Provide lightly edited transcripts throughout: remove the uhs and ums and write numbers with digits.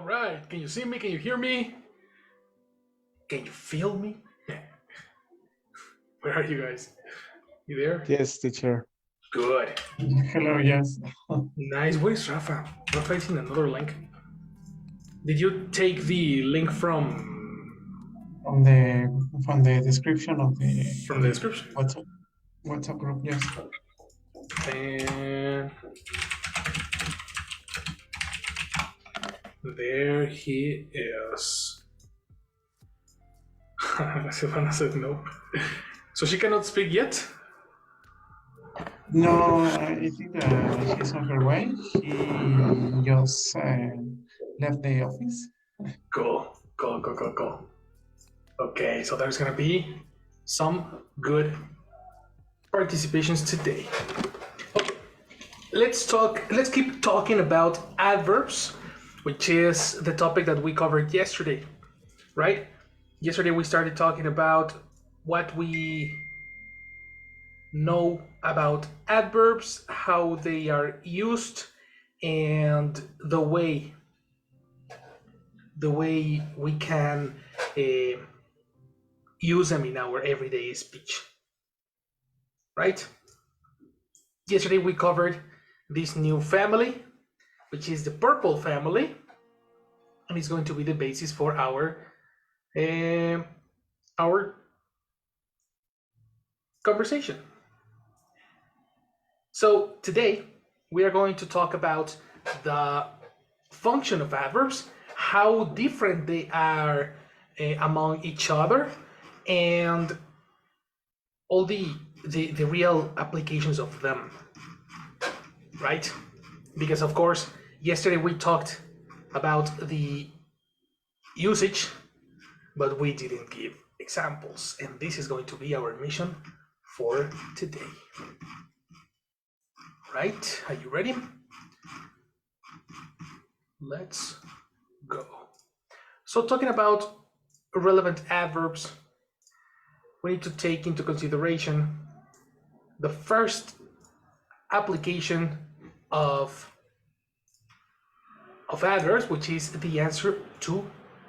right. Can you see me? Can you hear me? Can you feel me? Where are you guys? You there? Yes, teacher. Good. Hello, yes. Nice. Where is Rafa? Rafa is in another link. Did you take the link from From the description of the description? WhatsApp group, yes. And there he is. Silvana said no. So she cannot speak yet? No, I think she's on her way. She just left the office. Cool. Okay, so there's gonna be some good participations today. Okay, let's keep talking about adverbs, which is the topic that we covered yesterday, right? Yesterday we started talking about what we know about adverbs, how they are used, and the way we can use them in our everyday speech, right? Yesterday we covered this new family, which is the purple family, and it's going to be the basis for our conversation. So today we are going to talk about the function of adverbs, how different they are among each other, and all the real applications of them, right? Because of course, yesterday we talked about the usage, but we didn't give examples, and this is going to be our mission for today. Right? Are you ready? Let's go. So talking about relevant adverbs, we need to take into consideration the first application of adverbs, which is the answer to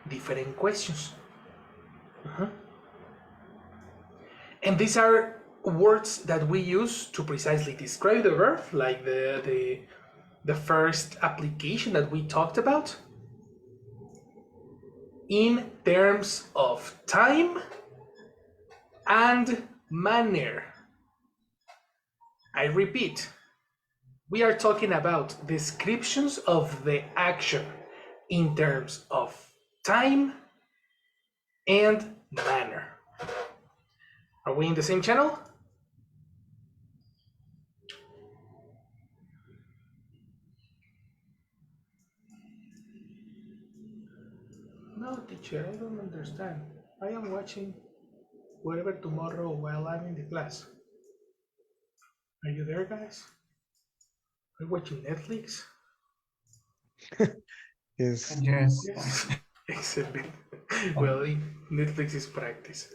different questions. And these are words that we use to precisely describe the verb, like the first application that we talked about, in terms of time and manner. I repeat, we are talking about descriptions of the action in terms of time and manner. Are we in the same channel? No, teacher, I don't understand. I am watching Whatever Tomorrow while I'm in the class. Are you there, guys? Are you watching Netflix? Yes. Yes. Excellent. Well, Netflix is practice.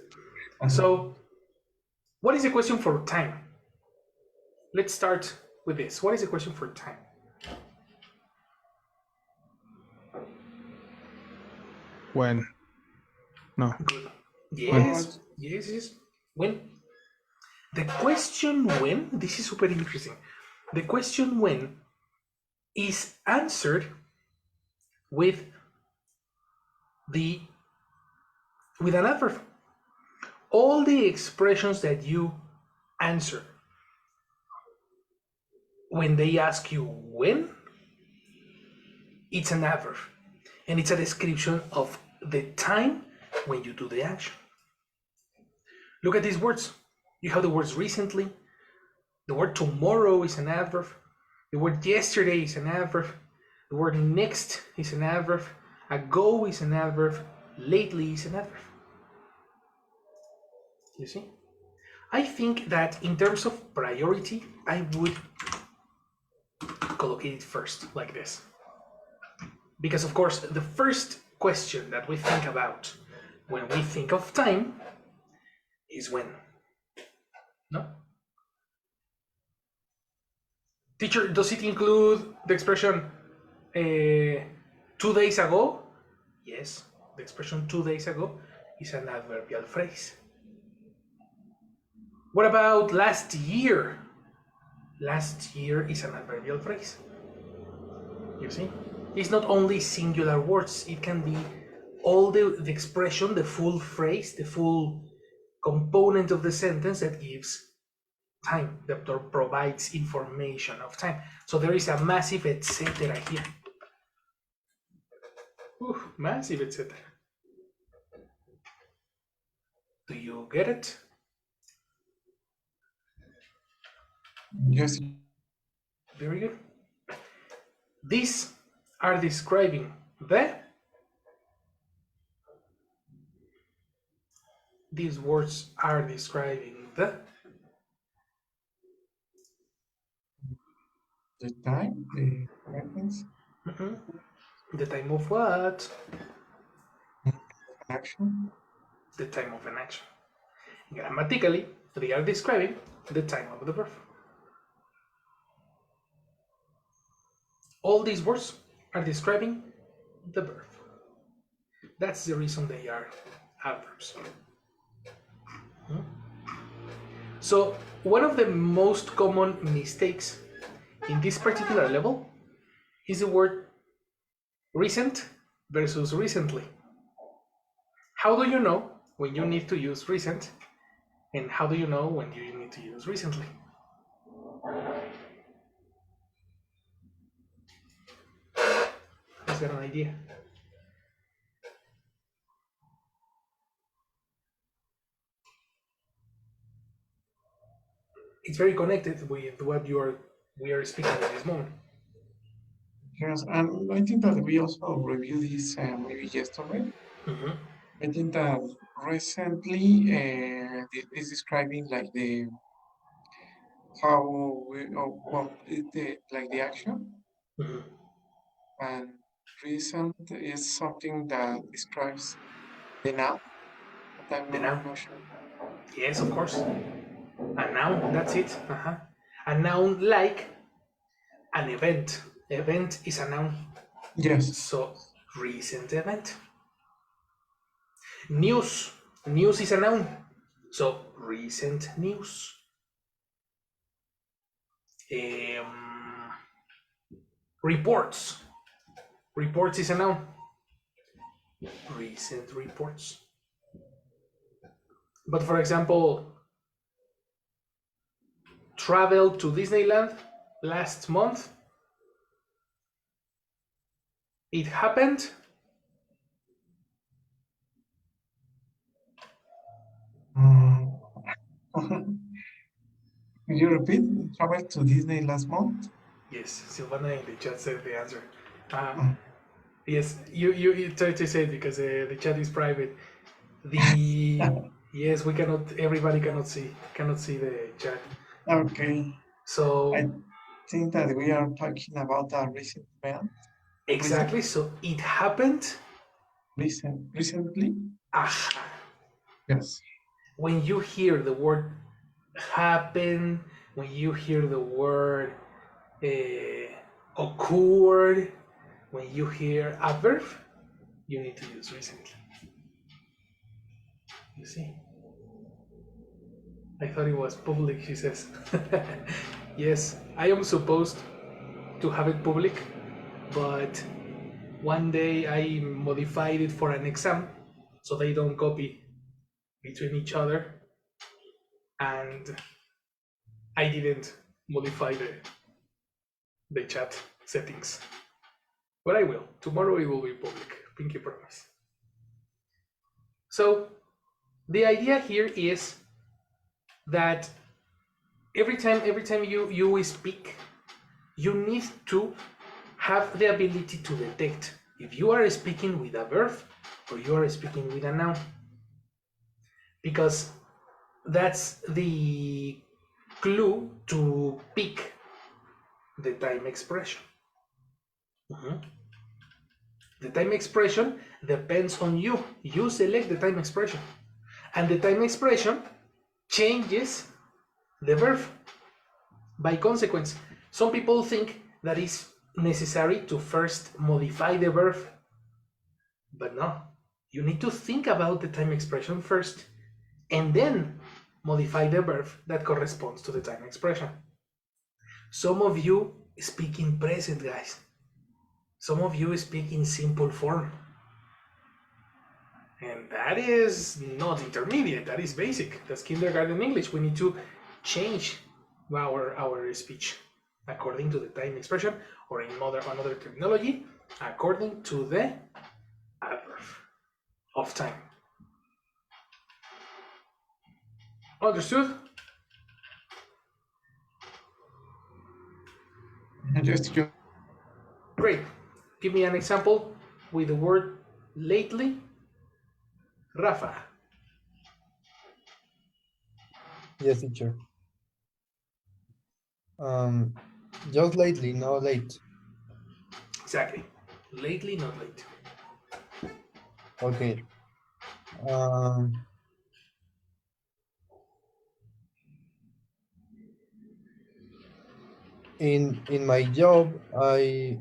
So, what is the question for time? Let's start with this. What is the question for time? When? No. Good. Yes. When? The question when, this is super interesting. The question when is answered with an adverb. All the expressions that you answer when they ask you when, it's an adverb, and it's a description of the time when you do the action. Look at these words. You have the words recently. The word tomorrow is an adverb. The word yesterday is an adverb. The word next is an adverb. Ago is an adverb. Lately is an adverb. You see? I think that in terms of priority, I would collocate it first, like this. Because of course, the first question that we think about when we think of time is when. No? Teacher, does it include the expression 2 days ago, yes, the expression 2 days ago is an adverbial phrase. What about last year? Last year is an adverbial phrase. You see? It's not only singular words, it can be all the expression, the full phrase, the full component of the sentence that gives time, that provides information of time. So there is a massive etc. here. Massive etc. Do you get it? Yes. Very good. These are describing these words are describing The time, the reference, the time of what? action. The time of an action. Grammatically, they are describing the time of the verb. All these words are describing the verb. That's the reason they are adverbs. So one of the most common mistakes in this particular level is the word recent versus recently. How do you know when you need to use recent, and how do you know when you need to use recently? Is that an idea? It's very connected with what we are speaking at this moment. Yes, and I think that we also reviewed this maybe yesterday. I think that recently is describing like the how we complete the action, and recent is something that describes the noun. But I'm The not, noun. I'm not sure. Yes, of course. A noun, that's it. A noun like an event. Event is a noun. Yes. So, recent event. News. News is a noun. So, recent news. Reports. Reports is a noun. Recent reports. But for example, traveled to Disneyland last month. It happened. Could you repeat? Travel to Disney last month? Yes, Silvana in the chat said the answer. Yes, you try to say it because the chat is private. Yes, we cannot. Everybody cannot see the chat. Okay. So I think that we are talking about a recent event. exactly. So it happened. Recently. Aha. Yes. When you hear the word happen, when you hear the word occurred, when you hear a verb, you need to use recently. You see? I thought it was public, she says. Yes, I am supposed to have it public, but one day I modified it for an exam so they don't copy between each other, and I didn't modify the chat settings. But I will. Tomorrow it will be public. Pinky promise. So the idea here is that every time you speak, you need to have the ability to detect if you are speaking with a verb or you are speaking with a noun, because that's the clue to pick the time expression. The time expression depends on you. You select the time expression, and the time expression changes the verb. By consequence, some people think that is necessary to first modify the verb, but no. You need to think about the time expression first and then modify the verb that corresponds to the time expression. Some of you speak in present, guys. Some of you speak in simple form. And that is not intermediate, that is basic. That's kindergarten English. We need to change our speech according to the time expression, or in another terminology, according to the adverb of time. Understood? Just you. Great. Give me an example with the word lately. Rafa. Yes, teacher. Just lately, not late. Exactly. Lately, not late. Okay. Um, in my job, I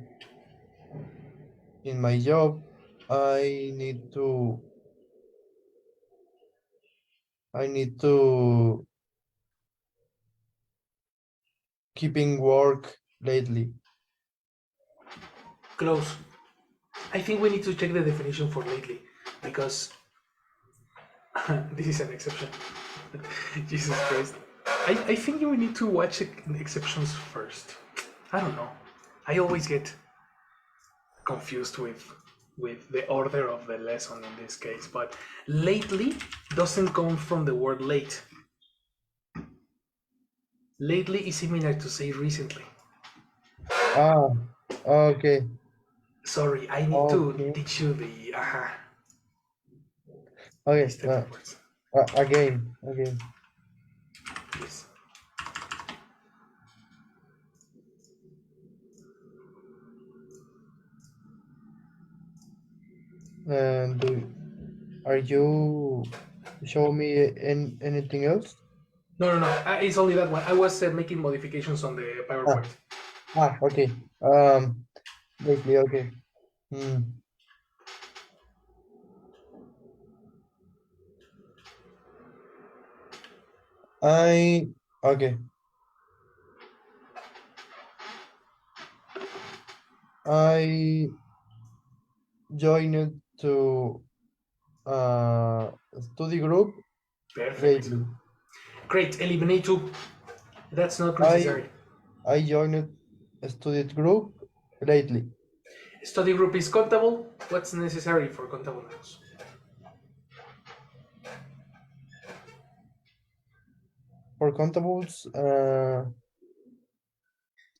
need to keeping work lately. Close. I think we need to check the definition for lately, because this is an exception. Jesus Christ. I think you need to watch exceptions first. I don't know. I always get confused with the order of the lesson in this case, but lately doesn't come from the word late. Lately is similar to say recently. Ah, okay. Sorry, I need to Okay. teach you the Okay. these type of words. Again. Yes. And are you show me anything else? No. It's only that one. I was making modifications on the PowerPoint. Okay. Lately, okay. Okay. I joined to study group Perfect. lately. Great. Eliminate two. That's not I necessary. I joined a study group lately. Study group is countable. What's necessary for countable nouns? For contables,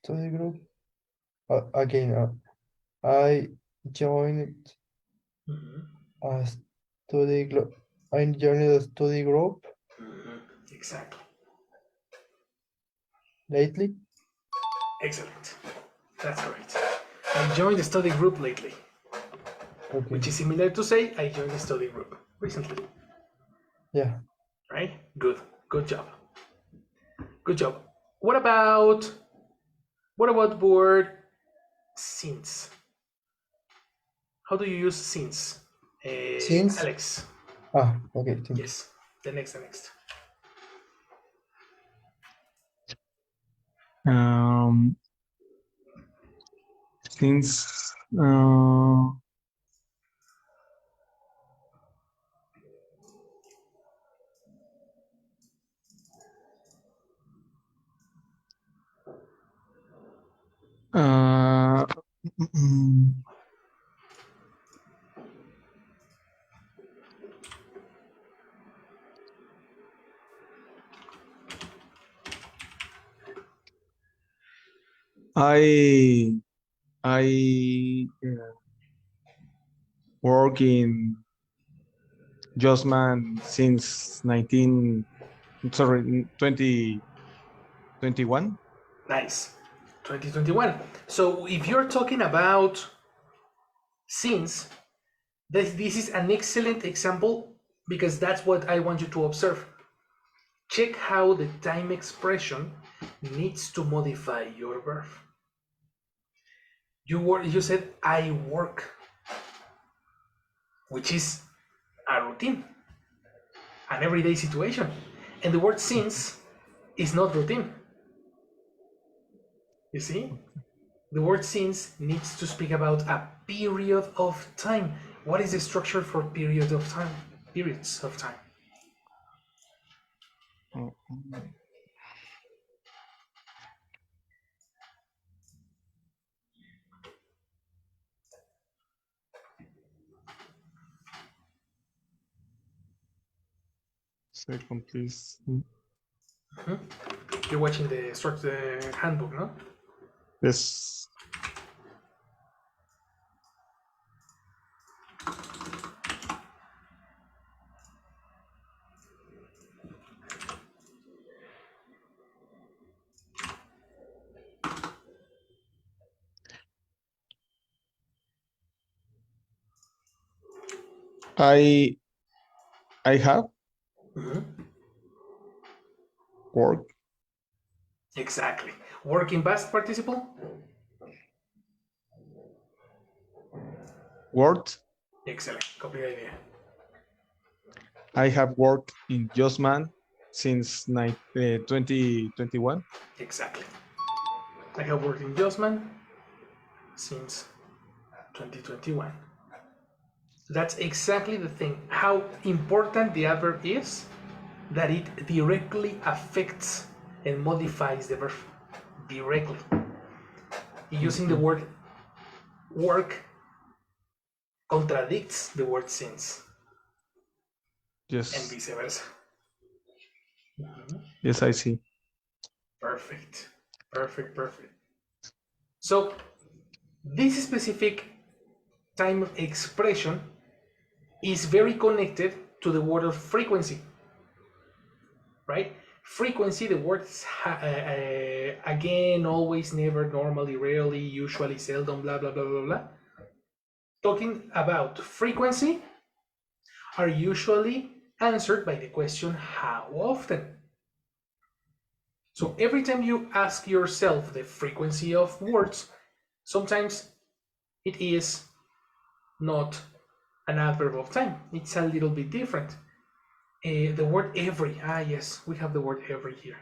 study group. Again, I joined a study group. I joined a study group Exactly. lately. Excellent. That's correct. I joined the study group lately, Okay. which is similar to say I joined the study group recently. Yeah. Right? Good. Good job. Good job. What about word since? How do you use since? Since. Alex. Okay. Thank you. Yes. The next. Since uh, mm, I work in Josman since 2021. Nice. 2021. So if you're talking about since, this is an excellent example, because that's what I want you to observe. Check how the time expression needs to modify your verb. You said I work, which is a routine, an everyday situation. And the word since is not routine. You see? The word since needs to speak about a period of time. What is the structure for period of time? Periods of time. Second, please. You're watching the handbook, no? Yes. I have work. Exactly. Work in past participle? Worked. Excellent. Copy the idea. I have worked in Josman since 2021. Exactly. I have worked in Josman since 2021. That's exactly the thing. How important the adverb is, that it directly affects and modifies the verb directly. Using the word work contradicts the word since. Yes. And vice versa. Yes, I see. Perfect. Perfect, perfect. So this specific time expression is very connected to the word of frequency, right? Frequency, the words again, always, never, normally, rarely, usually, seldom, blah, blah, blah, blah, blah. Talking about frequency are usually answered by the question, how often? So every time you ask yourself the frequency of words, sometimes it is not an adverb of time. It's a little bit different. The word every, yes, we have the word every here.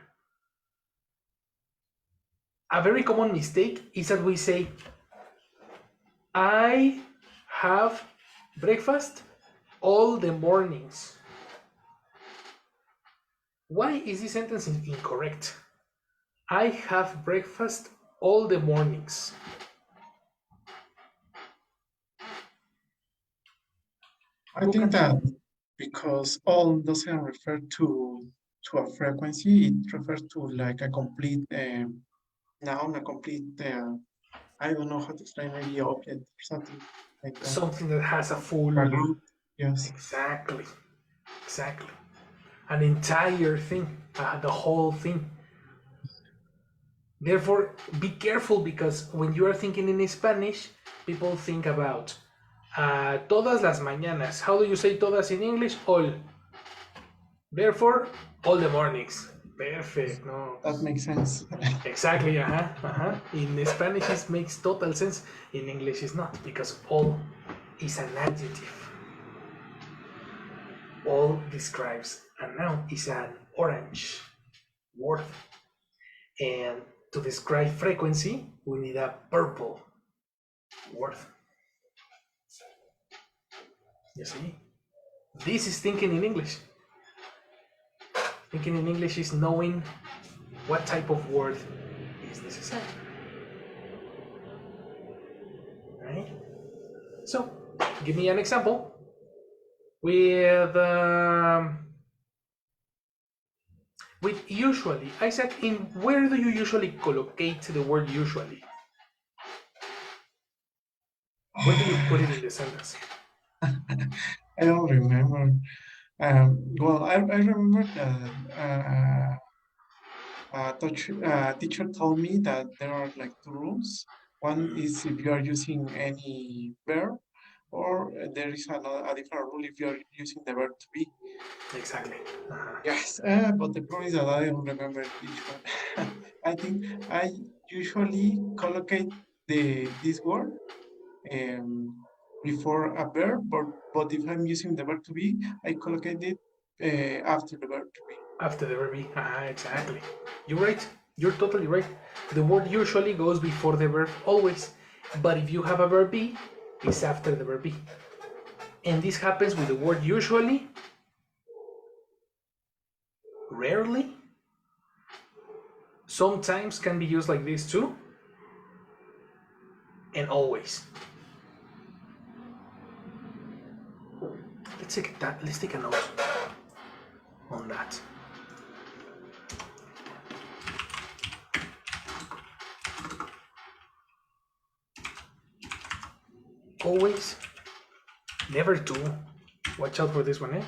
A very common mistake is that we say, I have breakfast all the mornings. Why is this sentence incorrect? I have breakfast all the mornings. I think that because all doesn't refer to a frequency, it refers to like a complete noun, a complete, I don't know how to explain, maybe object or something like that. Something that has a full... A group, yes. Exactly. Exactly. An entire thing, the whole thing. Therefore, be careful, because when you are thinking in Spanish, people think about todas las mañanas. How do you say todas in English? All. Therefore, all the mornings. Perfect. No. That makes sense. Exactly. In Spanish, it makes total sense. In English, it's not, because all is an adjective. All describes a noun. Is an orange word. And to describe frequency, we need a purple word. You see? This is thinking in English. Thinking in English is knowing what type of word is necessary. Right? So, give me an example with usually. I said, where do you usually collocate the word usually? Where do you put it in the sentence? I don't remember. Well, I remember that teacher told me that there are like two rules. One is if you are using any verb, or there is a different rule if you are using the verb to be. Exactly. Yes, but the problem is that I don't remember which one. I think I usually collocate this word before a verb, but if I'm using the verb to be, I collocate it after the verb to be. After the verb be. Exactly. You're right. You're totally right. The word usually goes before the verb always. But if you have a verb be, it's after the verb be. And this happens with the word usually, rarely, sometimes can be used like this too, and always. Let's take a note on that. Always, never do. Watch out for this one, eh?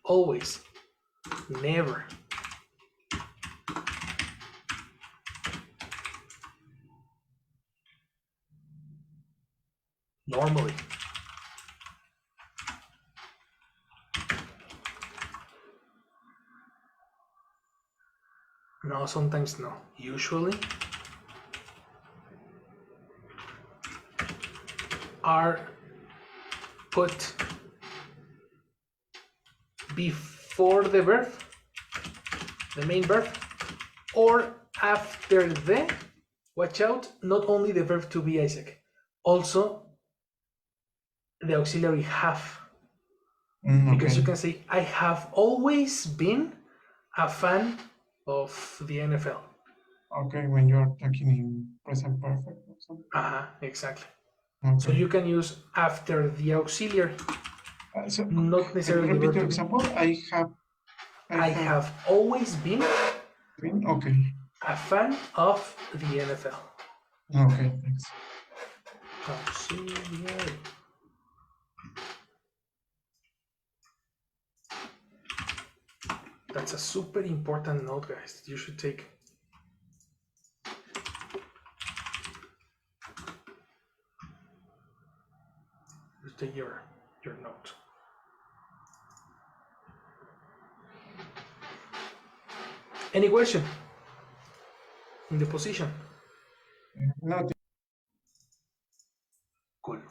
Always, never. Normally. No, sometimes no. Usually are put before the verb, the main verb, or after the, watch out, not only the verb to be, Isaac, also the auxiliary have. Because Okay. you can say, I have always been a fan of the NFL. Okay, when you're talking in present perfect or something. Exactly. Okay. So you can use after the auxiliary, So not can you necessarily the repeat verb your to be. example? I have always been been okay. a fan of the NFL. Okay, thanks. Auxiliary. That's a super important note, guys. You should take. Just take your note. Any question in the position? No, Cool.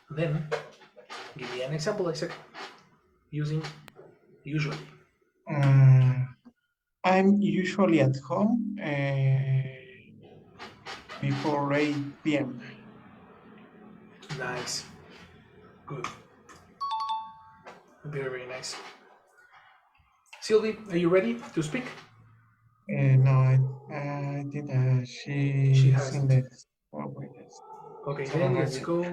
Then give me an example, Isaac, using usually. I'm usually at home before 8 p.m. Nice. Good. Very, very nice. Sylvie, are you ready to speak? No, I think She she's hasn't. in the forward. Okay, So then let's go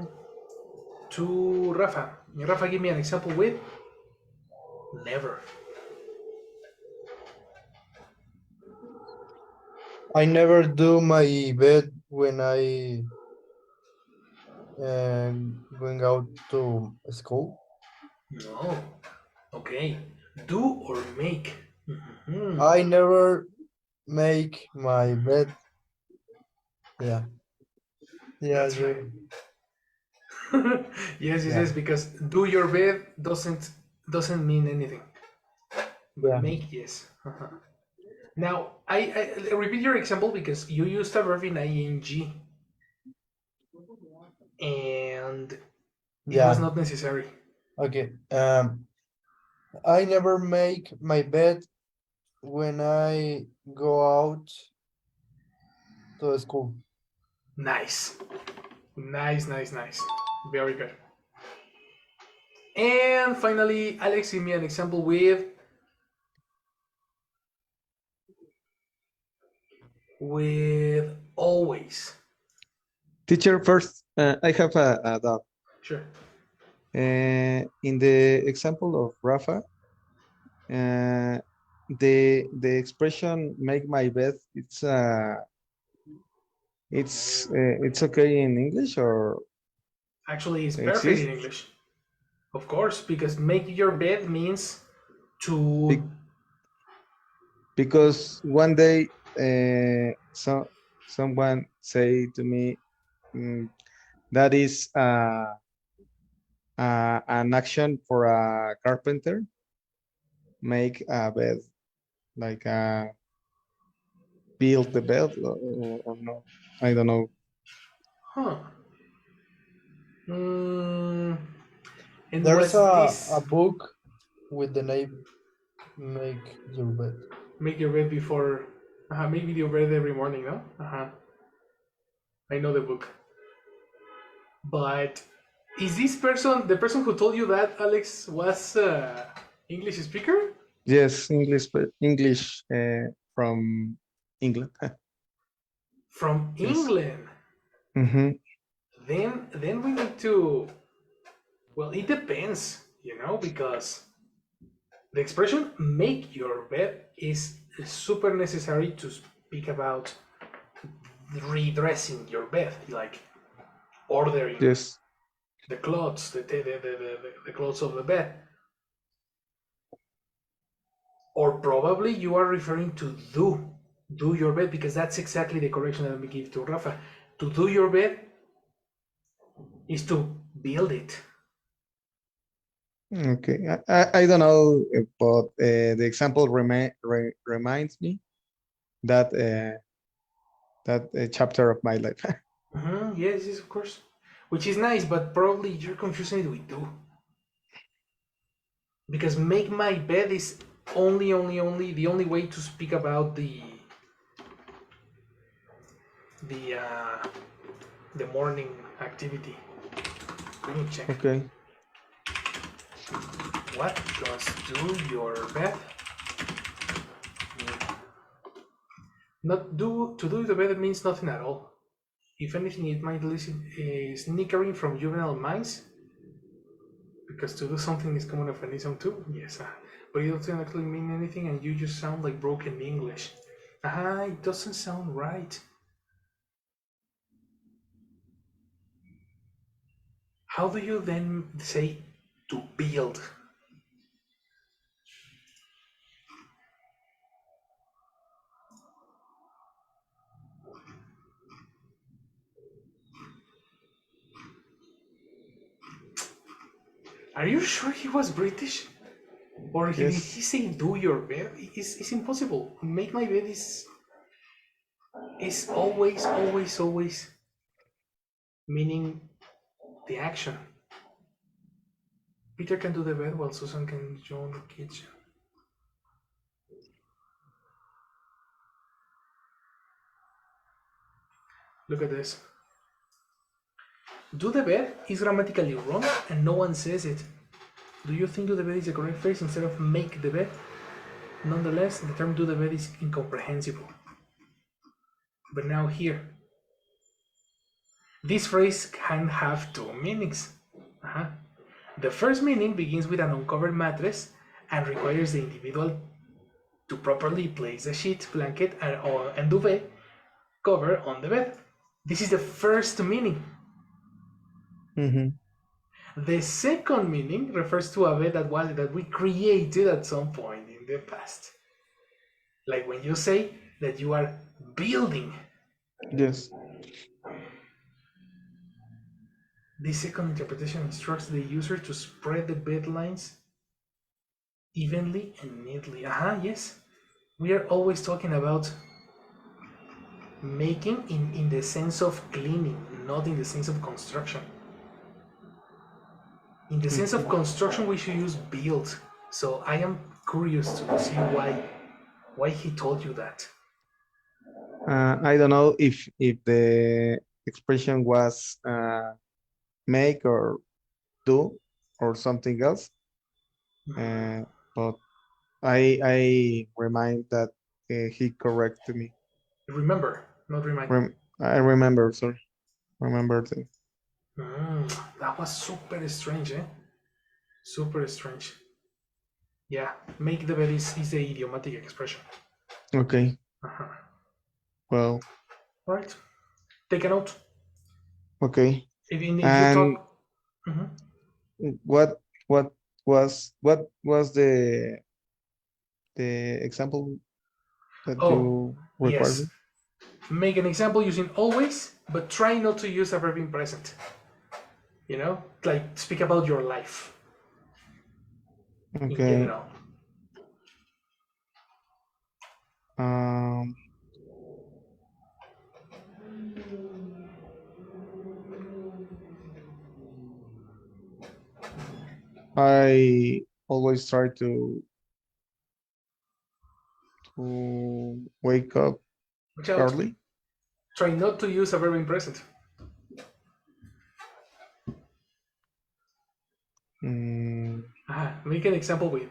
to Rafa. Rafa, give me an example with never. I never do my bed when I going out to school. No. Okay. Do or make. I never make my bed. Yeah. Yeah, That's right. Yes, Yeah. because do your bed doesn't mean anything. But Yeah. make, yes. Now, I repeat your example because you used a verb in ing and it was Yeah. not necessary. Okay. I never make my bed when I go out to school. Nice. Nice. Very good. And finally, Alex, give me an example with always. Teacher, first, I have a doubt. Sure. In the example of Rafa, the expression "make my bed" it's okay in English or Actually, it's perfect in exist? English. Of course, because make your bed means to. Because one day someone say to me, that is an action for a carpenter, make a bed, like build the bed or no, I don't know. Huh. Mm, and There's was a this book with the name Make Your Bed. make your bed before? Make your bed every morning, no? I know the book. But is this person the person who told you that, Alex, was English speaker Yes, English from England. from Yes. England? Mm-hmm. Then we need to. Well, it depends, because the expression "make your bed" is super necessary to speak about redressing your bed, like ordering Yes. the clothes, the clothes of the bed. Or probably you are referring to do your bed, because that's exactly the correction that we give to Rafa. To do your bed is to build it. Okay. I don't know, but the example reminds me that chapter of my life. Yes, yes, of course. Which is nice, but probably you're confusing it with do. Because make my bed is only the only way to speak about the uh, the morning activity. Let me check. Okay. What does do your bed? Not do to do the bed means nothing at all. If anything, it might listen snickering from juvenile minds, because to do something is common euphemism too. Yes, but it doesn't actually mean anything, and you just sound like broken English. It doesn't sound right. How do you then say to build? Are you sure he was British? Or did he Yes. say do your bed? It's impossible. Make my bed is always meaning the action. Peter can do the bed while Susan can join the kitchen. Look at this. Do the bed is grammatically wrong and no one says it. Do you think do the bed is the correct phrase instead of make the bed? Nonetheless, the term do the bed is incomprehensible. But now here, this phrase can have two meanings. The first meaning begins with an uncovered mattress and requires the individual to properly place the sheet, blanket, and duvet cover on the bed. This is the first meaning. Mm-hmm. The second meaning refers to a bed that we created at some point in the past. Like when you say that you are building. Yes. This second interpretation instructs the user to spread the bed lines evenly and neatly. Yes. We are always talking about making in the sense of cleaning, not in the sense of construction. In the sense of Okay. construction, we should use build. So I am curious to see why he told you that. I don't know if the expression was make or do or something else, but I remind that he corrected me. Remember, not remind. I remember, sorry, remember the. That was super strange, eh? Super strange. Yeah, make the bed is the idiomatic expression. Okay. Well. Right. Take a note. Okay. If you And talk. Mhm. what what what was the example that Oh, you required me? yes. Make an example using always, but try not to use a verb in present. Like speak about your life in Okay. general. Um. I always try to wake up Watch out. early. Try not to use a verb in present. Make an example with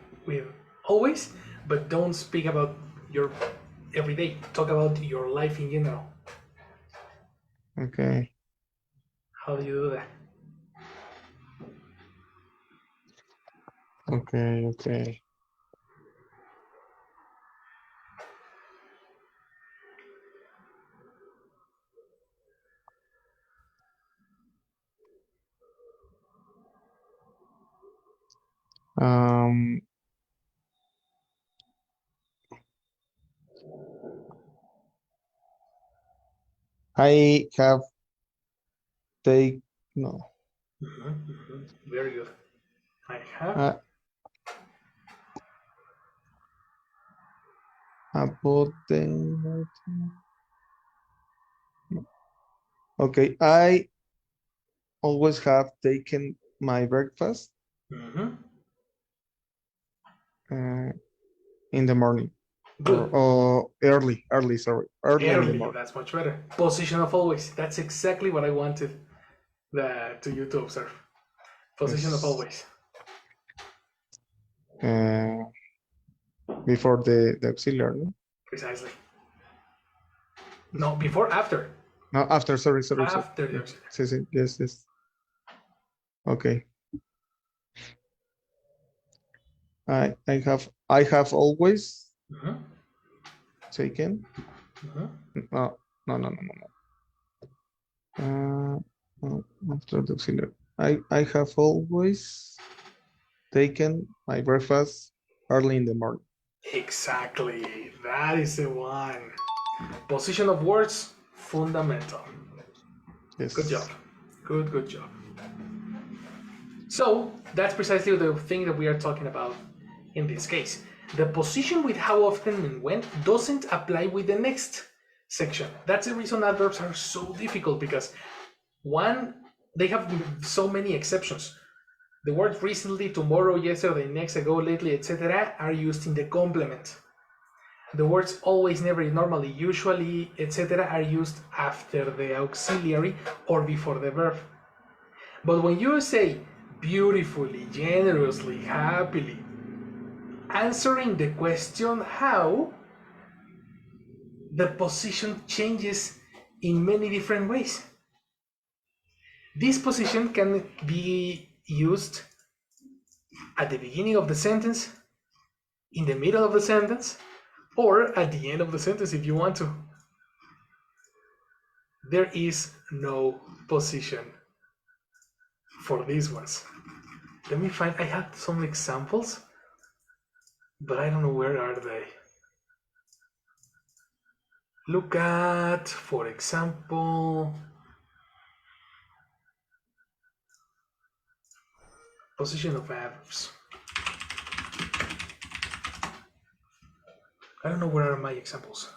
always, but don't speak about your everyday. Talk about your life in general. Okay. How do you do that? Okay. Um, I have take no. Very good. I have. About okay, I always have taken my breakfast in the morning. Good. Or early, sorry. Early in the Early, morning. that's much better. Position of always. That's exactly what I wanted to you to observe. Position of Yes. always. Before the auxiliary, no? Precisely. No, before, after. No, after, sorry. After the auxiliary. Yes. Okay. I have always taken. No. After the auxiliary. I have always taken my breakfast early in the morning. Exactly. That is the one. Position of words, fundamental. Yes. Good job. Good job. So that's precisely the thing that we are talking about in this case. The position with how often and when doesn't apply with the next section. That's the reason adverbs are so difficult, because one, they have so many exceptions. The words recently, tomorrow, yesterday, next, ago, lately, etc. are used in the complement. The words always, never, normally, usually, etc. are used after the auxiliary or before the verb. But when you say beautifully, generously, happily, answering the question how, the position changes in many different ways. This position can be used at the beginning of the sentence, in the middle of the sentence, or at the end of the sentence if you want to. There is no position for these ones. Let me find, I had some examples, but I don't know where are they. Look at, for example, position of adverbs. I don't know where are my examples.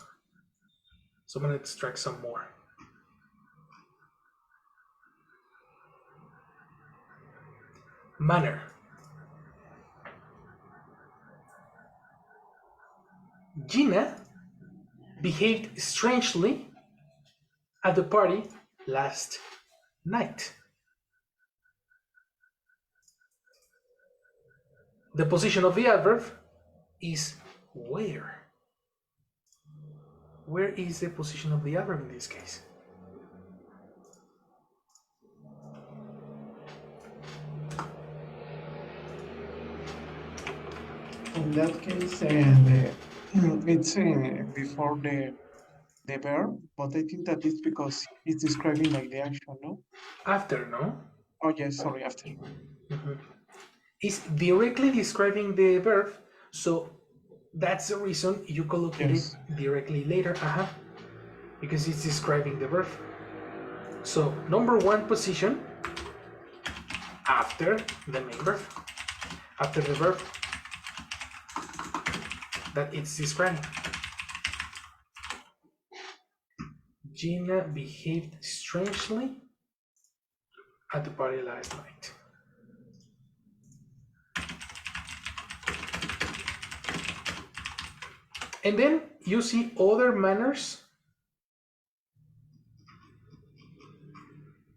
So I'm going to extract some more. Manner. Gina behaved strangely at the party last night. The position of the adverb is where. Where is the position of the adverb in this case? In that case, it's before the verb, but I think that it's because it's describing like the action, no? After, no? Oh yes, sorry, after. It's directly describing the verb, so that's the reason you collocate Yes. it directly later, because it's describing the verb. So number one position, after the main verb, after the verb that it's describing. Gina behaved strangely at the party last night. And then you see other manners.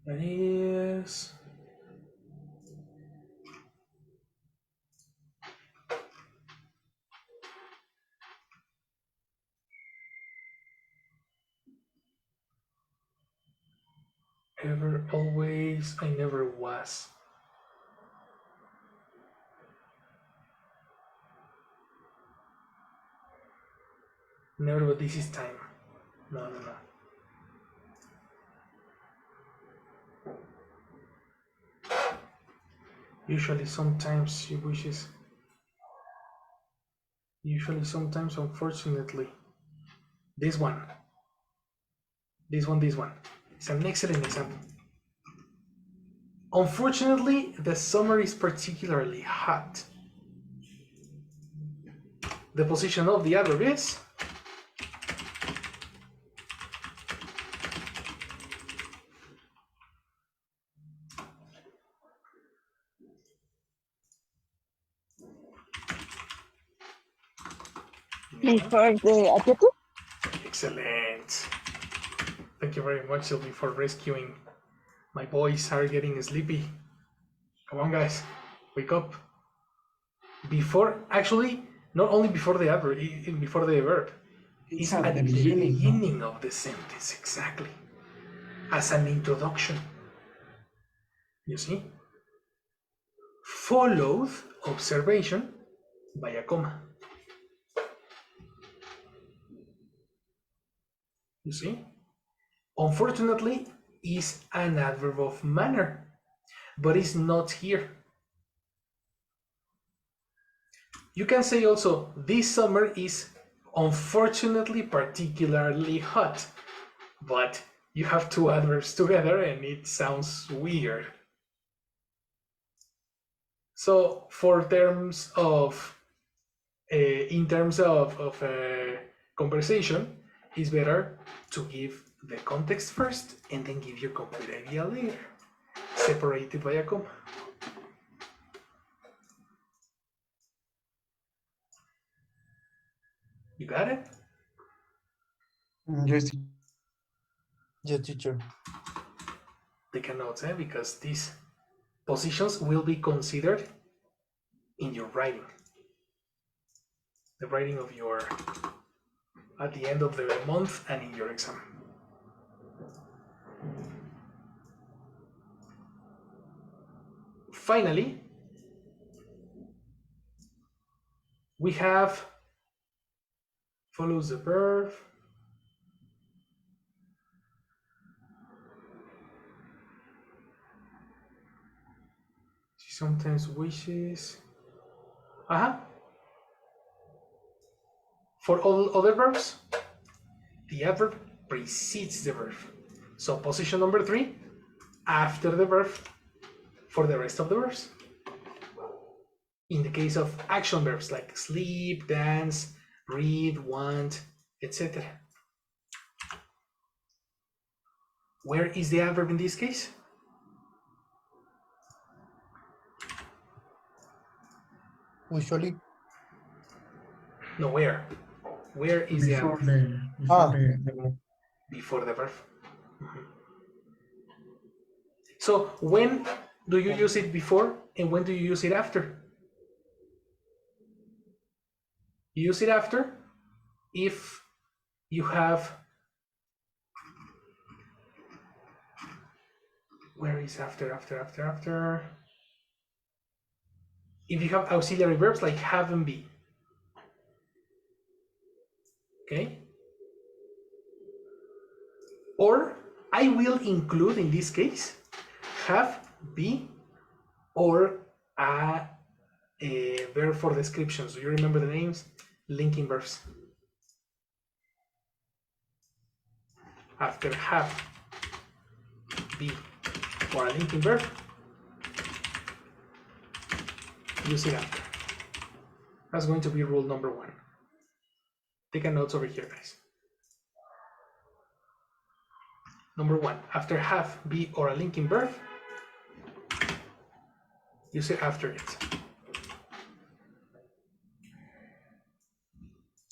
That is ever, always, I never was. Never, but this is time. No. Usually, sometimes she wishes. Usually, sometimes, unfortunately. This one. This one. It's an excellent example. Unfortunately, the summer is particularly hot. The position of the adverb is Before the adjective? excellent. Thank you very much, Sylvie, for rescuing. My boys are getting sleepy. Come on, guys, wake up. Before, actually, not only before the adverb, before the verb. It's at the beginning of the sentence, exactly. As an introduction. You see? Followed observation by a comma. You see? Unfortunately, is an adverb of manner, but it's not here. You can say also, this summer is unfortunately particularly hot, but you have two adverbs together and it sounds weird. So for terms of, in terms of conversation, it's better to give the context first and then give your complete idea later, separated by a comma. You got it? Yes. Yes, teacher. Take a note, because these positions will be considered in your writing. The writing of your, at the end of the month and in your exam. Finally, we have follows the verb. She sometimes wishes. For all other verbs, the adverb precedes the verb. So position number 3, after the verb for the rest of the verbs. In the case of action verbs like sleep, dance, read, want, etc. Where is the adverb in this case? Usually. No, where? Where is the adverb? Before the verb. So when do you use it before and when do you use it after? You use it after if you have, where is after? If you have auxiliary verbs like have and be. Okay? Or I will include in this case have, be, or a verb for descriptions. Do you remember the names? Linking verbs. After have, be, or a linking verb, use it after. That's going to be rule number 1. Take a notes over here, guys. Number 1, after have, be, or a linking verb, use it after it.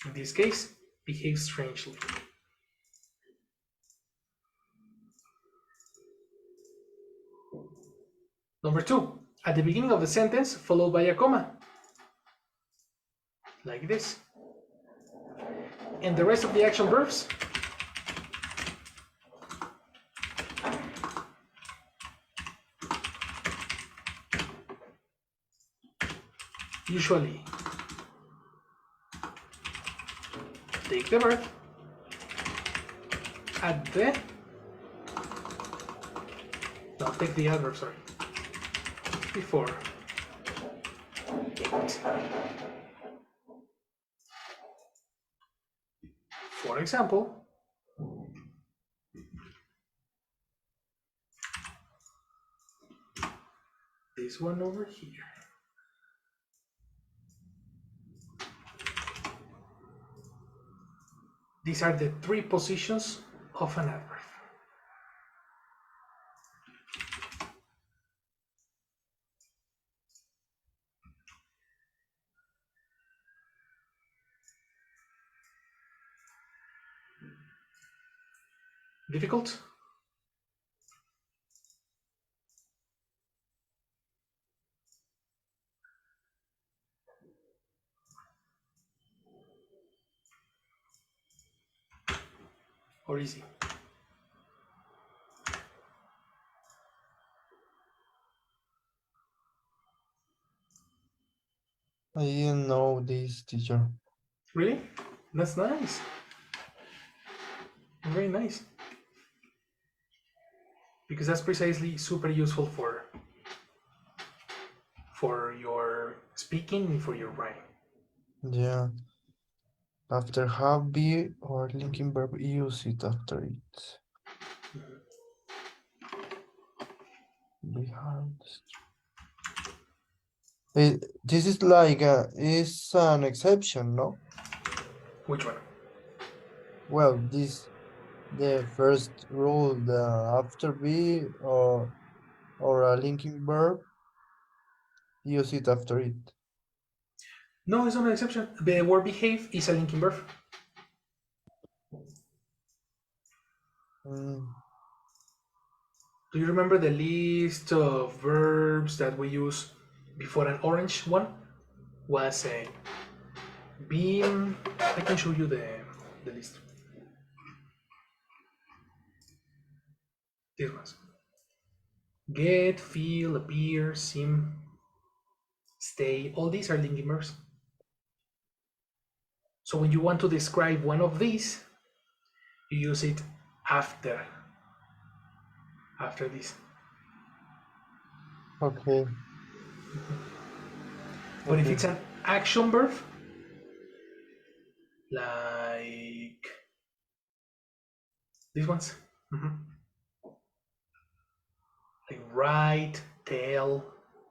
In this case, behave strangely. Number 2, at the beginning of the sentence, followed by a comma. Like this. And the rest of the action verbs, usually take the verb at the, no, take the adverb, sorry, before it. For example, this one over here. These are the 3 positions of an adverb. Difficult? Or easy? I didn't know this, teacher. Really? That's nice. Very nice. Because that's precisely super useful for your speaking and for your writing. Yeah. After have be or linking verb, use it after it. Behind. This is like is an exception, no? Which one? Well, this the first rule, the after be or a linking verb, use it after it. No, it's not an exception. The word behave is a linking verb. Mm, Do you remember the list of verbs that we use before an orange one? Was a beam. I can show you the list. These ones. Get, feel, appear, seem, stay. All these are linking verbs. So when you want to describe one of these, you use it after this. okay. But if Okay. it's an action verb, like these ones, like write, tell,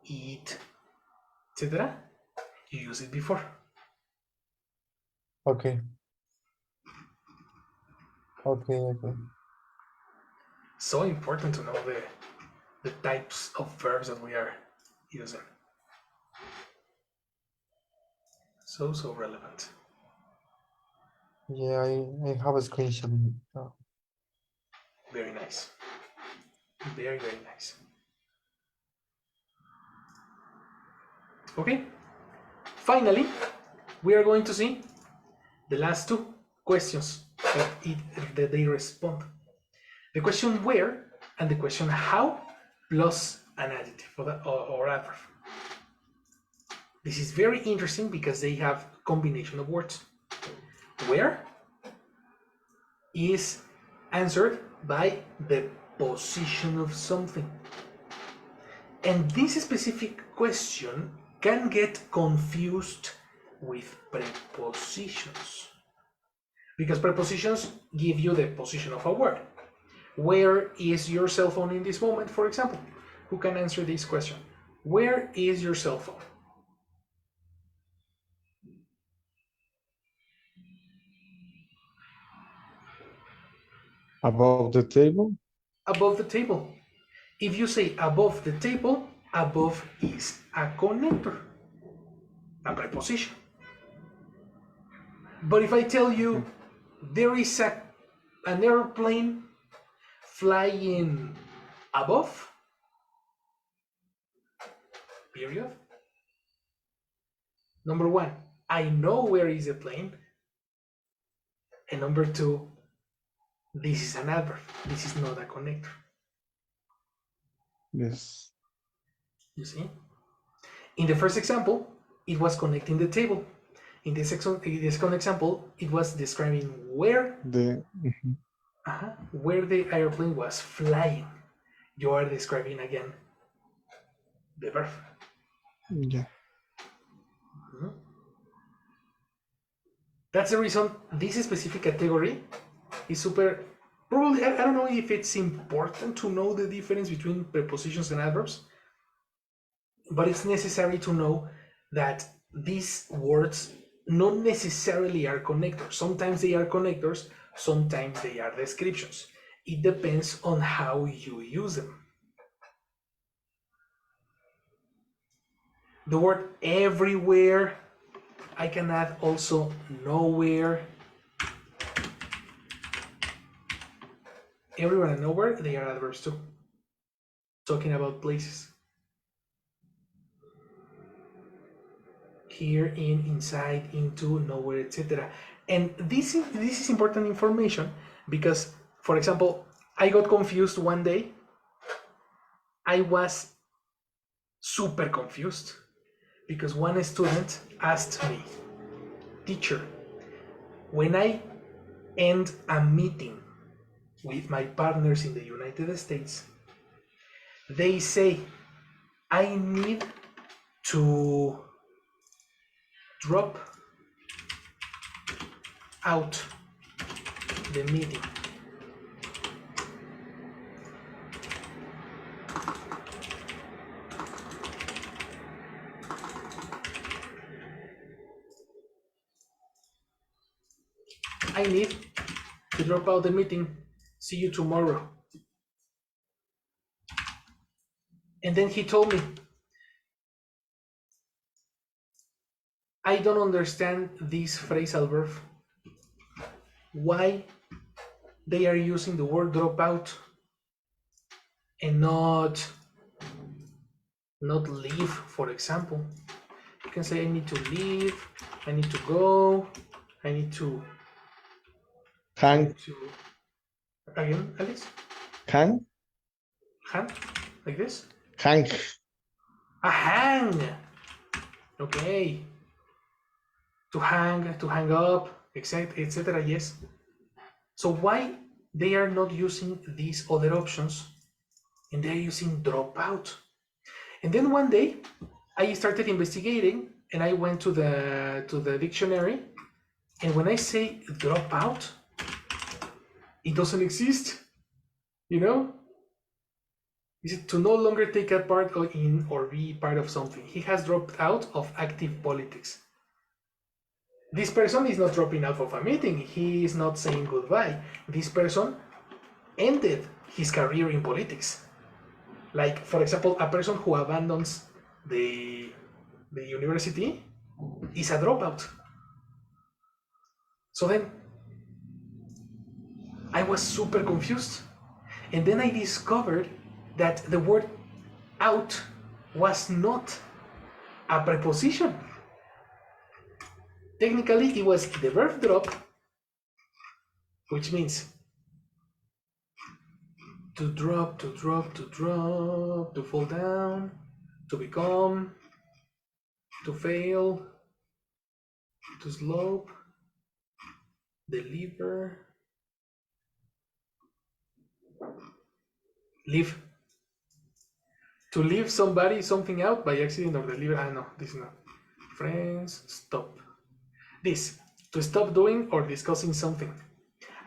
eat, etc., you use it before. Okay. Okay. Okay. So important to know the types of verbs that we are using. So relevant. Yeah, I have a screenshot. Very nice. Very, very nice. Okay. Finally, we are going to see the last 2 questions that they respond. The question where and the question how plus an adjective or adverb. This is very interesting because they have combination of words. Where is answered by the position of something. And this specific question can get confused with prepositions. Because prepositions give you the position of a word. Where is your cell phone in this moment, for example? Who can answer this question? Where is your cell phone? Above the table? Above the table. If you say above the table, above is a connector, a preposition. But if I tell you there is an airplane flying above, period. Number one, I know where is the plane. And number two, this is an adverb. This is not a connector. Yes. You see? In the first example, it was connecting the table. In the second example, it was describing where The where the airplane was flying. You are describing again the verb. yeah. That's the reason this specific category is super. Probably, I don't know if it's important to know the difference between prepositions and adverbs, but it's necessary to know that these words not necessarily are connectors. Sometimes they are connectors, sometimes they are descriptions. It depends on how you use them. The word everywhere, I can add also nowhere. Everywhere and nowhere, they are adverbs too. Talking about places. Here, in, inside, into, nowhere, etc. And this is important information because, for example, I got confused one day. I was super confused because one student asked me, teacher, when I end a meeting with my partners in the United States, they say, I need to drop out the meeting. I need to drop out the meeting. See you tomorrow. And then he told me, I don't understand this phrasal verb. Why they are using the word drop out and not leave, for example. You can say I need to leave, I need to go, I need to Hang. Again, Alice? Hang. Hang? Like this? Hang. A hang! Okay. To hang up, etc. Yes. So why they are not using these other options and they're using drop out? And then one day I started investigating and I went to the dictionary, and when I say drop out, it doesn't exist. You know? Is it to no longer take a part in or be part of something? He has dropped out of active politics. This person is not dropping out of a meeting. He is not saying goodbye. This person ended his career in politics. Like, for example, a person who abandons the university is a dropout. So then I was super confused. And then I discovered that the word out was not a preposition. Technically, it was the verb drop, which means to drop, to fall down, to become, to fail, to slope, deliver, leave. To leave somebody something out by accident or deliver. No, this is not. Friends, stop. This, to stop doing or discussing something.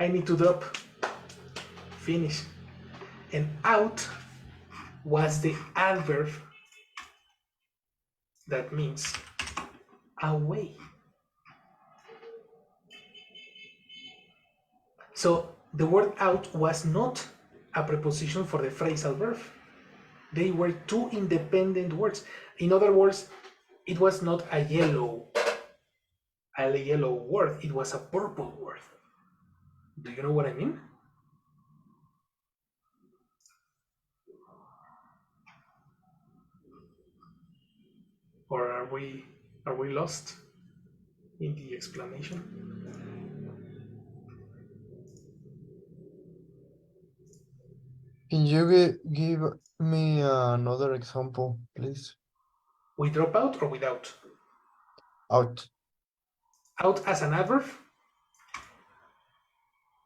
I need to drop. Finish. And out was the adverb that means away. So the word out was not a preposition for the phrasal verb. They were two independent words. In other words, it was not a yellow a yellow word. It was a purple word. Do you know what I mean? Or are we lost in the explanation? Can you give me another example, please? We drop out or without? Out. Out as an adverb.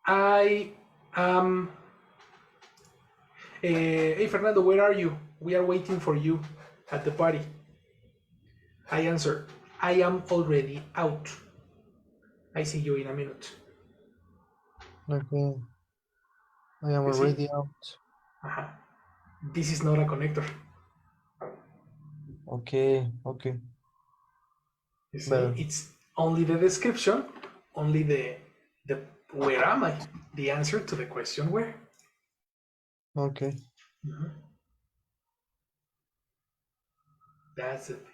I am. Hey Fernando, where are you? We are waiting for you at the party. I answer, I am already out. I see you in a minute. Okay. I am You see? already out. This is not a connector. Okay, okay. You see, Better. it's only the description, only the where am I? The answer to the question where. Okay. That's the thing.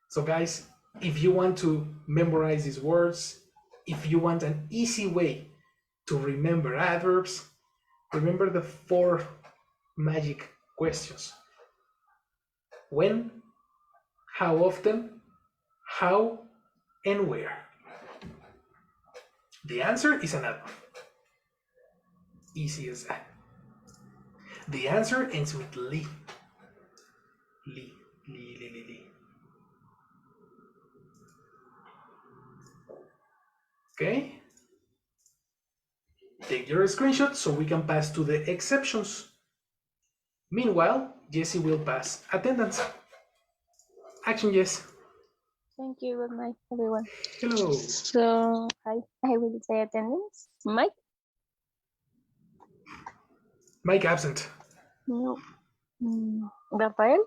So guys, if you want to memorize these words, if you want an easy way to remember adverbs, remember the 4 magic questions. When, how often, how, and where. The answer is an adverb. Easy as that. The answer ends with li. Li, li, li, li, li. Okay? Take your screenshot so we can pass to the exceptions. Meanwhile, Jessie will pass attendance. Action, Jess. Thank you. Good night, everyone. Hello. So I will say attendance. Mike? Mike absent. No. Rafael?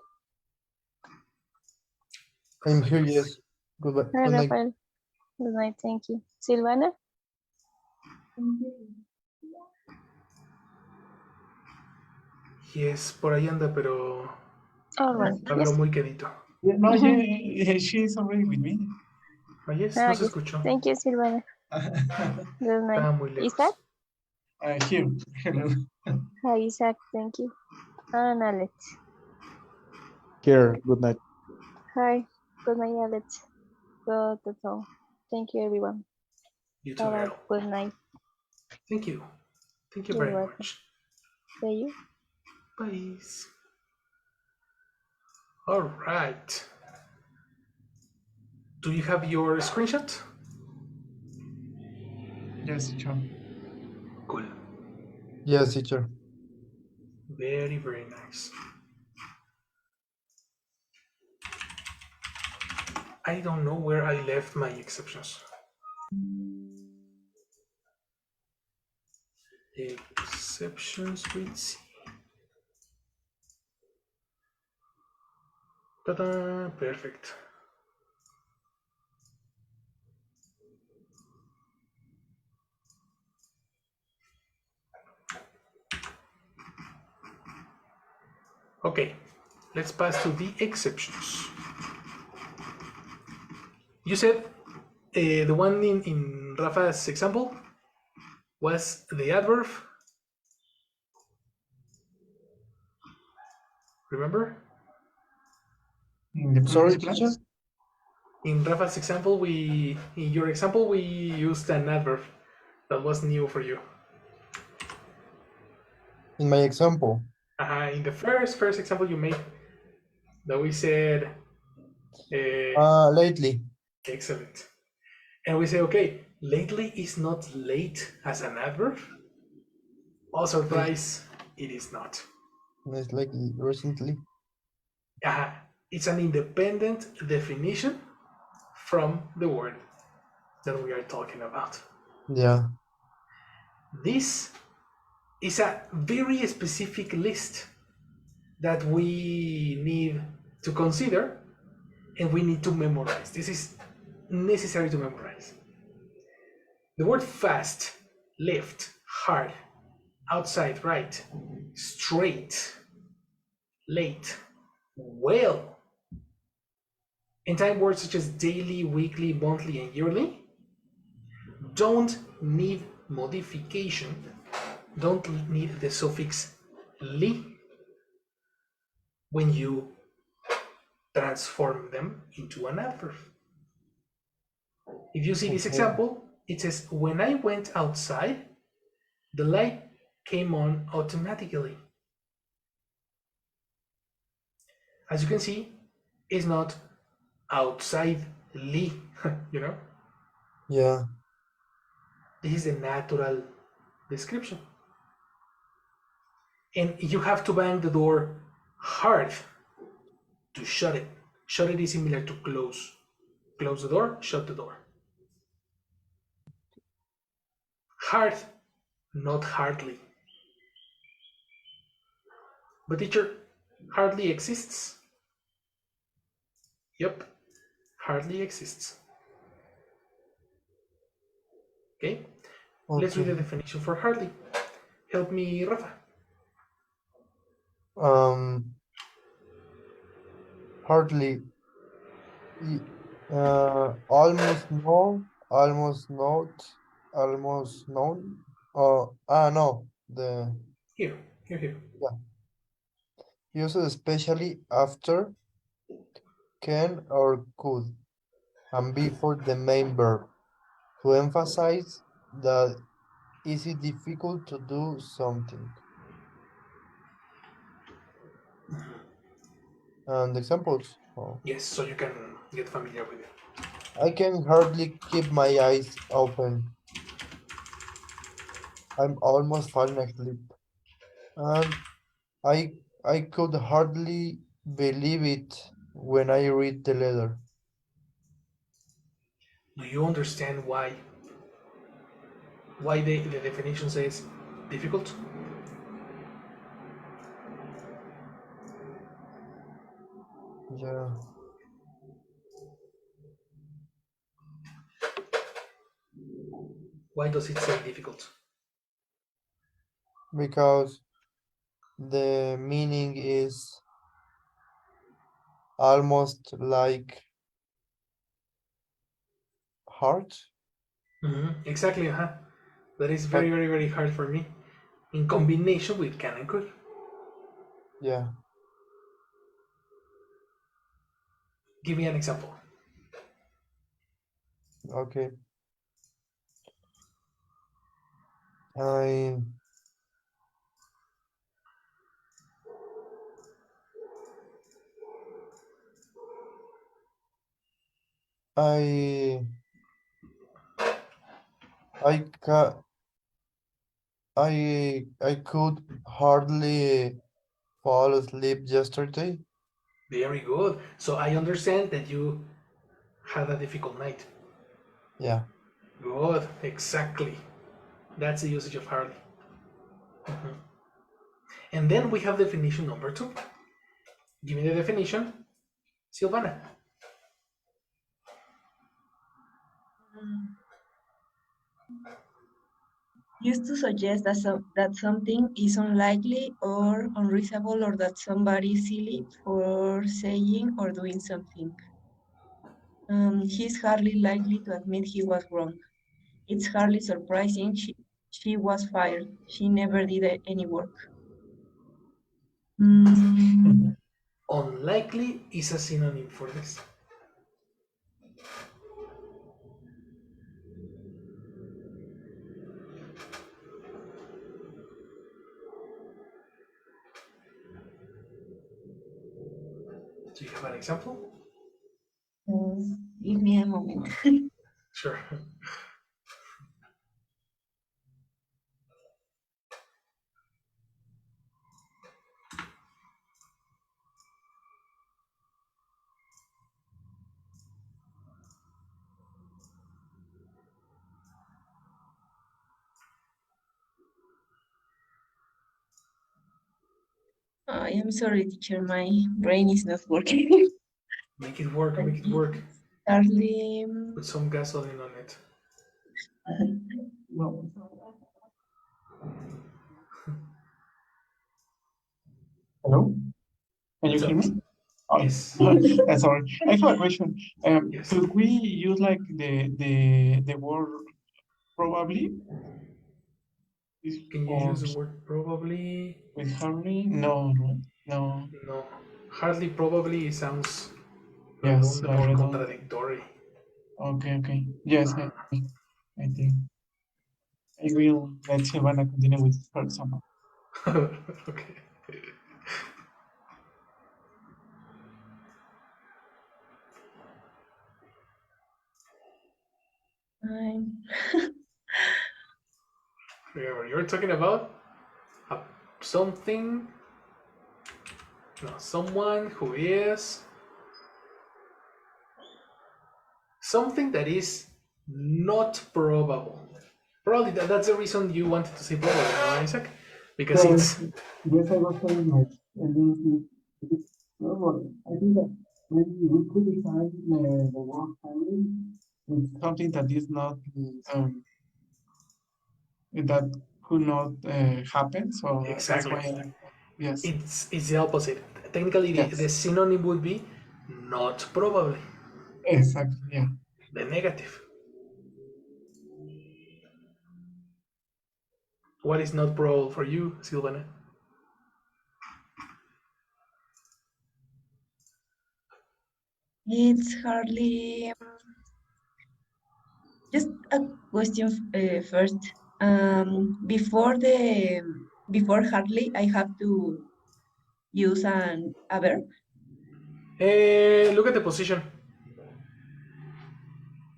I'm here, yes. Goodbye. Hi, Good night. Rafael. Good night. Thank you. Silvana? Yes, por ahí anda, pero All right. habló Yes. muy quedito. Yeah, no, yeah, she's already with me. Ah, yes, Ah, no se yes. escuchó. Thank you, Silvana. Good night. Estaba muy lejos. Isaac? Here, hello. Hi, Isaac. Thank you. And Alex. Here, good night. Hi. Good night, Alex. That's all. Thank you, everyone. You too, Have a girl. good night. Thank you. Thank you You're very welcome. much. See you. Bye. All right. Do you have your screenshot? Yes, sure. Cool. Yes, teacher. Very, very nice. I don't know where I left my exceptions. Exceptions with C. Ta-da! Perfect. Okay, let's pass to the exceptions. You said the one in Rafa's example was the adverb. Remember? In the Sorry, previous teacher? class? In Rafa's example, in your example, we used an adverb that was new for you. In my example. In the first example you made, that we said. Lately. Excellent. And we say, okay, lately is not late as an adverb. Oh, surprise, it is not. It's like recently. It's an independent definition from the word that we are talking about. Yeah. This is a very specific list that we need to consider and we need to memorize. This is necessary to memorize. The word fast, left, hard, outside, right, straight, late, well, And time words such as daily, weekly, monthly, and yearly don't need modification, don't need the suffix li when you transform them into an adverb. If you see this Okay. example, it says, when I went outside, the light came on automatically. As you can see, it's not outside li, you know? Yeah. This is a natural description. And you have to bang the door hard to shut it. Shut it is similar to close. Close the door, shut the door. Hard, not hardly. But teacher, hardly exists. Yep, hardly exists. Okay, let's read the Okay. definition for hardly. Help me, Rafa. Hardly. Almost no. Almost not. Almost known. No. The Here, here. yeah. Used especially after can or could and before the main verb to emphasize that it is difficult to do something. And examples. Oh, Yes, so you can get familiar with it. I can hardly keep my eyes open. I'm almost falling asleep. And I I could hardly believe it when I read the letter. Do you understand why the definition says difficult? Yeah, Why does it say difficult? because the meaning is almost like hard, Exactly, huh? That is but very hard for me. In combination with can and could. yeah, Give me an example. okay. I I I ca I could hardly fall asleep yesterday. Very good. So I understand that you had a difficult night. Yeah, Good, exactly. That's the usage of hardly. And then we have definition number 2. Give me the definition, Silvana. Used to suggest that, that something is unlikely or unreasonable or that somebody is silly for saying or doing something. He's hardly likely to admit he was wrong. It's hardly surprising she was fired. She never did any work. Unlikely is a synonym for this. Do you have an example? Give me a moment. Sure. I am sorry, teacher. My brain is not working. Make it work, make it work. Hardly. Put some gasoline on it. Hello? Can you What's hear up? me? Oh, Yes. sorry. I have a question. Yes. Could we use like the word probably is Can you for use the word probably? with hardly? No, right? No. No. Hardly probably sounds Yes, more redundant. contradictory. Okay, okay. Yes, I think I will let Silvana continue with her example. Okay. I'm Remember, you're talking about something, no, someone who is something that is not probable. Probably that's the reason you wanted to say probably, no, Isaac? Because Yes, it's yes, I was saying like, and then it's normal. I think that maybe we could define the word family with something that is not that could not happen. So that's exactly. why, yes, It's the opposite. Technically, the yes, synonym would be not probably, exactly, yeah. the negative. What is not probable for you, Silvana? it's hardly just a question first. Before hardly, I have to use a verb. Look at the position.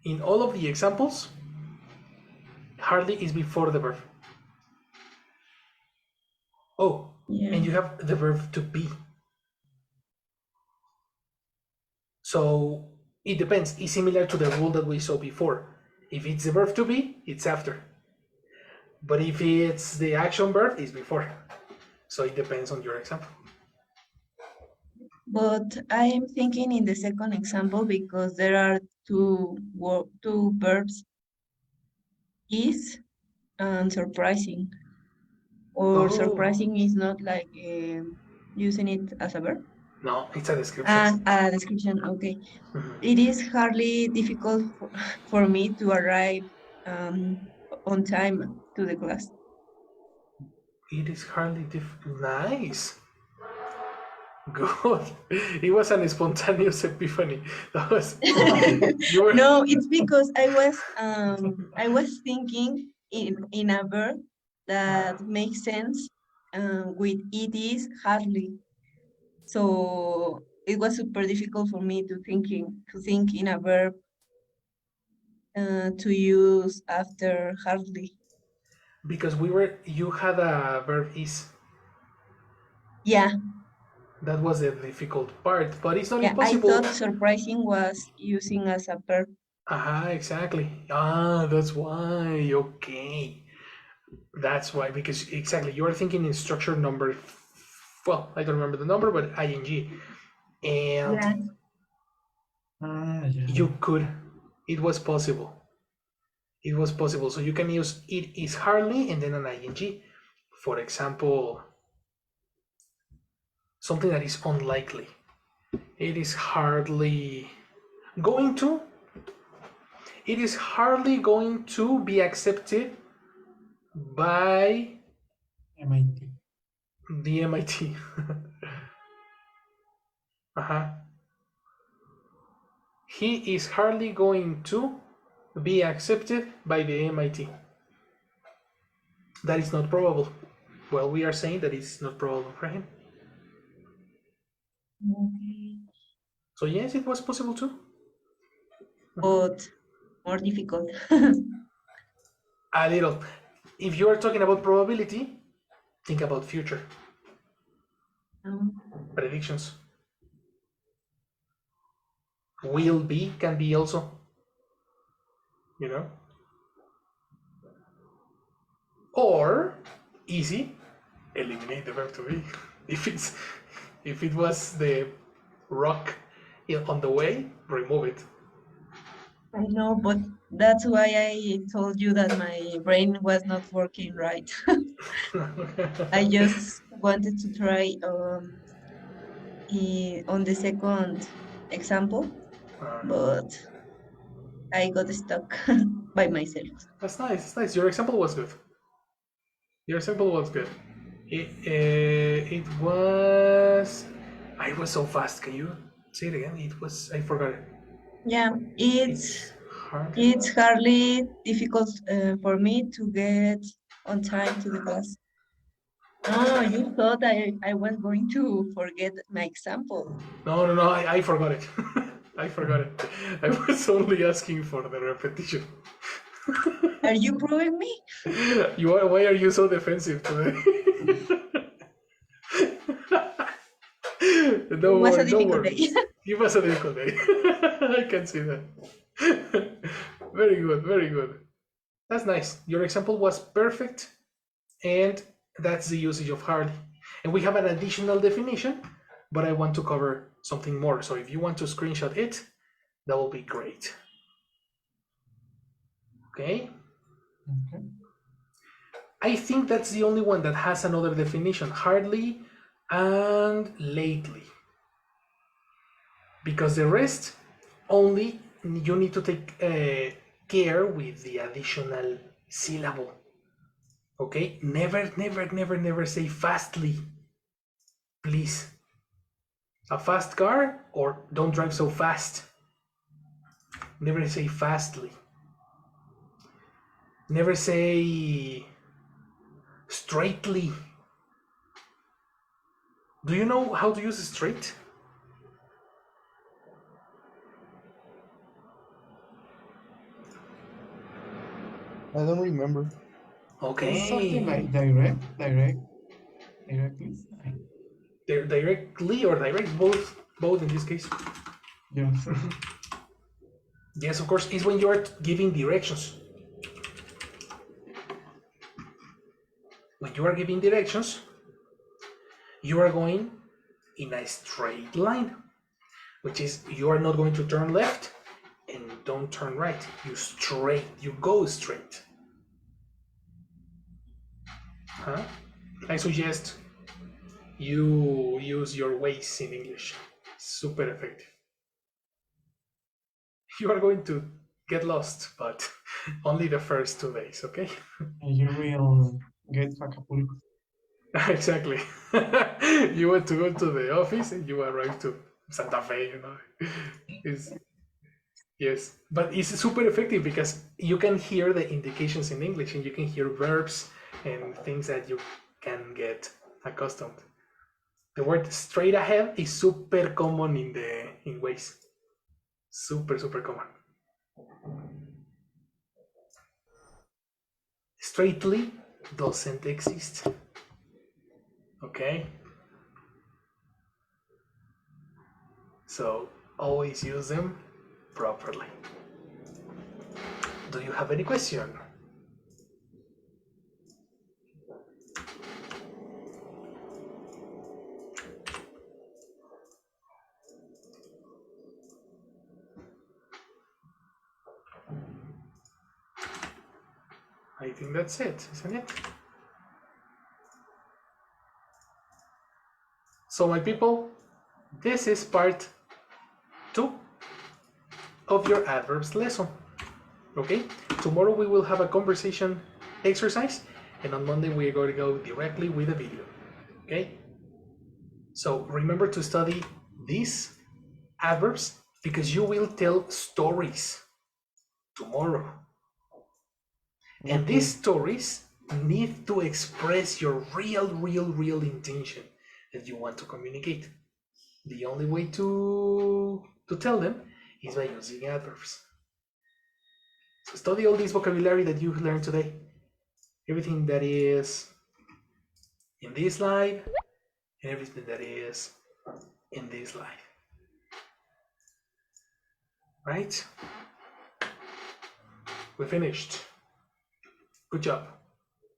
In all of the examples, hardly is before the verb. Oh, Yeah. and you have the verb to be. So it depends. It's similar to the rule that we saw before. If it's the verb to be, it's after. But if it's the action verb, it's before. So it depends on your example. But I am thinking in the second example because there are two verbs, is and surprising. Or Oh, surprising is not like using it as a verb. no, it's a description. A description, okay. Mhm. It is hardly difficult for me to arrive on time to the class. It is hardly nice. Good. It was an spontaneous epiphany. That was you were. No, it's because I was thinking in a verb that makes sense with it is hardly. So it was super difficult for me to think in a verb to use after hardly. Because you had a verb is. Yeah, That was the difficult part, but it's not yeah. I impossible. thought surprising was using as a verb. Exactly. That's why. Okay. That's why, because exactly, you're thinking in structure number, well, I don't remember the number, but ing. And Yeah. Yeah. you could, it was possible. It was possible. So you can use it is hardly and then an ing. For example, something that is unlikely. It is hardly going to, it is hardly going to be accepted by MIT. the MIT. uh-huh. He is hardly going to be accepted by the MIT. That is not probable. Well, we are saying that it's not probable for him. Okay. So yes, it was possible too. But more difficult. A little. If you are talking about probability, think about future Um, predictions. Will be can be also, you know. Or easy, eliminate the verb to be. If it was the rock on the way, remove it. I know, but that's why I told you that my brain was not working right. I just wanted to try on the second example, but I got stuck by myself. That's nice. That's nice. Your example was good. Your example was good. It was. I was so fast. Can you say it again? It was. I forgot it. Yeah, It's hard. it's hardly difficult for me to get on time to the class. Oh, you thought I was going to forget my example. No. I forgot it. I forgot it. I was only asking for the repetition. Are you proving me? You are. Why are you so defensive today? It was a difficult day. It was a difficult day. I can see that. Very good, very good. That's nice. Your example was perfect, and that's the usage of hardly. And we have an additional definition, but I want to cover something more. So if you want to screenshot it, that will be great. Okay? Okay. I think that's the only one that has another definition, hardly and lately. Because the rest, only you need to take care with the additional syllable. Okay? Never say fastly. Please. A fast car or don't drive so fast. Never say fastly. Never say straightly. Do you know how to use straight? I don't remember. It's something Okay. like directly. Directly or direct, both in this case. Yes. Yes, of course, it's when you are giving directions. When you are giving directions, you are going in a straight line, which is you are not going to turn left and don't turn right. You go straight. Huh? I suggest you use your ways in English. Super effective. You are going to get lost, but only the first 2 days, okay? You will get to Acapulco. Exactly. You want to go to the office and you arrive to Santa Fe, you know. Yes, but it's super effective because you can hear the indications in English and you can hear verbs and things that you can get accustomed. The word straight ahead is super common in ways. Super common. Straightly doesn't exist. Okay? So always use them properly. Do you have any question? I think that's it, isn't it? So my people, this is part 2 of your adverbs lesson. Okay? Tomorrow we will have a conversation exercise, and on Monday we are going to go directly with a video. Okay? So remember to study these adverbs because you will tell stories tomorrow. And these stories need to express your real intention that you want to communicate. The only way to tell them is by using adverbs. So study all this vocabulary that you learned today. Everything that is in this slide and everything that is in this slide. Right? We finished. Good job.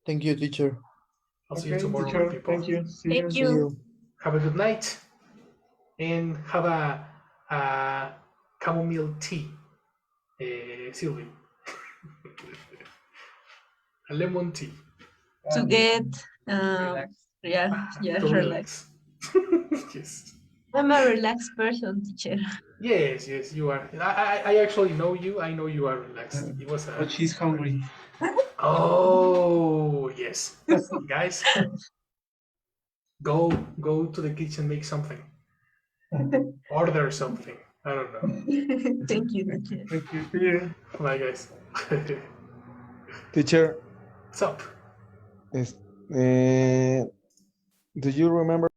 Thank you, teacher. I'll see you Okay, tomorrow, teacher. people. Thank you. See Thank you. See you. you. Have a good night and have a chamomile tea, Sylvie. A lemon tea To get to relax. relax. Yes. I'm a relaxed person, teacher. Yes, yes, you are. I actually know you. I know you are relaxed. It was But she's hungry. Oh, yes. Guys, go to the kitchen, make something. Order something. I don't know. Thank you, teacher. Thank you. Yeah. Bye, guys. Teacher, What's up? do you remember